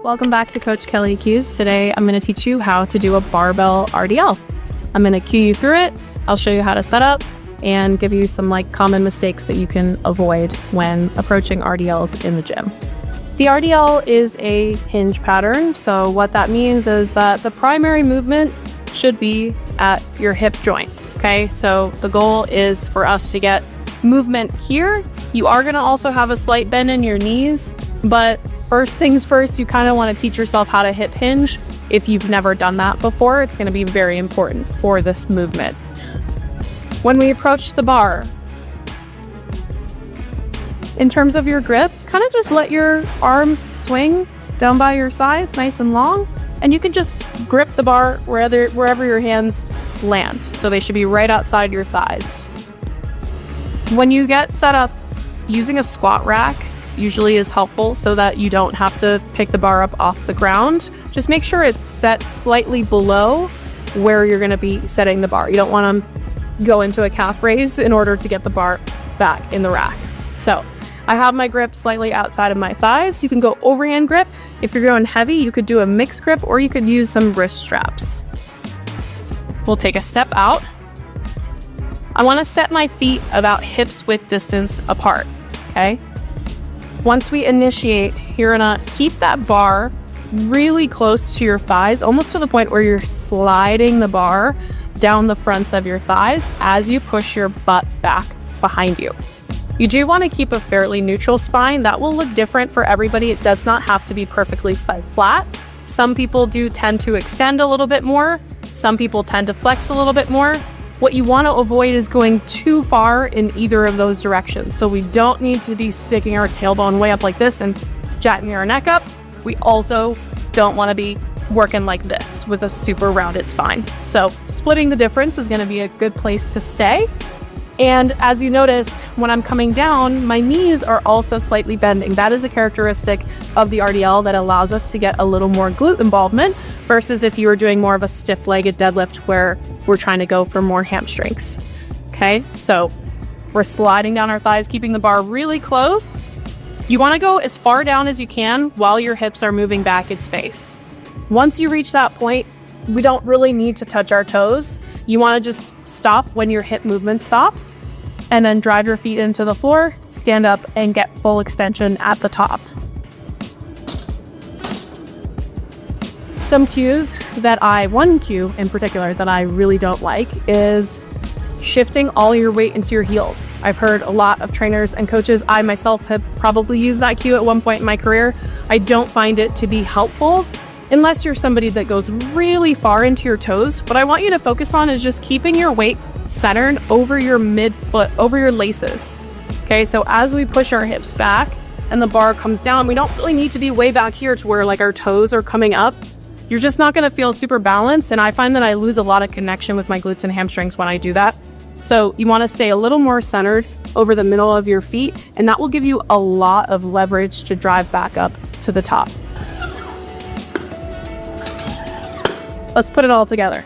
Welcome back to Coach Kelly Cues. Today I'm going to teach you how to do a barbell RDL. I'm going to cue you through it. I'll show you how to set up and give you some common mistakes that you can avoid when approaching RDLs in the gym. The RDL is a hinge pattern. So what that means is that the primary movement should be at your hip joint. Okay, so the goal is for us to get movement here. You are going to also have a slight bend in your knees, but first things first, you kind of want to teach yourself how to hip hinge. If you've never done that before, it's going to be very important for this movement. When we approach the bar, in terms of your grip, kind of just let your arms swing down by your sides, nice and long, and you can just grip the bar wherever your hands land. So they should be right outside your thighs. When you get set up, using a squat rack usually is helpful so that you don't have to pick the bar up off the ground. Just make sure it's set slightly below where you're going to be setting the bar. You don't want to go into a calf raise in order to get the bar back in the rack. So I have my grip slightly outside of my thighs. You can go overhand grip. If you're going heavy, you could do a mixed grip or you could use some wrist straps. We'll take a step out. I want to set my feet about hips width distance apart, okay? Once we initiate, you're gonna keep that bar really close to your thighs, almost to the point where you're sliding the bar down the fronts of your thighs as you push your butt back behind you. You do want to keep a fairly neutral spine. That will look different for everybody. It does not have to be perfectly flat. Some people do tend to extend a little bit more. Some people tend to flex a little bit more. What you want to avoid is going too far in either of those directions. So we don't need to be sticking our tailbone way up like this and jacking our neck up. We also don't want to be working like this with a super rounded spine. So splitting the difference is going to be a good place to stay. And as you noticed, when I'm coming down, my knees are also slightly bending. That is a characteristic of the RDL that allows us to get a little more glute involvement versus if you were doing more of a stiff-legged deadlift where we're trying to go for more hamstrings. Okay, so we're sliding down our thighs, keeping the bar really close. You want to go as far down as you can while your hips are moving back in space. Once you reach that point, we don't really need to touch our toes. You want to just stop when your hip movement stops and then drive your feet into the floor, stand up and get full extension at the top. Some cues one cue in particular that I really don't like is shifting all your weight into your heels. I've heard a lot of trainers and coaches, I myself have probably used that cue at one point in my career. I don't find it to be helpful unless you're somebody that goes really far into your toes. What I want you to focus on is just keeping your weight centered over your midfoot, over your laces. Okay, so as we push our hips back and the bar comes down, we don't really need to be way back here to where our toes are coming up. You're just not gonna feel super balanced, and I find that I lose a lot of connection with my glutes and hamstrings when I do that. So you wanna stay a little more centered over the middle of your feet, and that will give you a lot of leverage to drive back up to the top. Let's put it all together.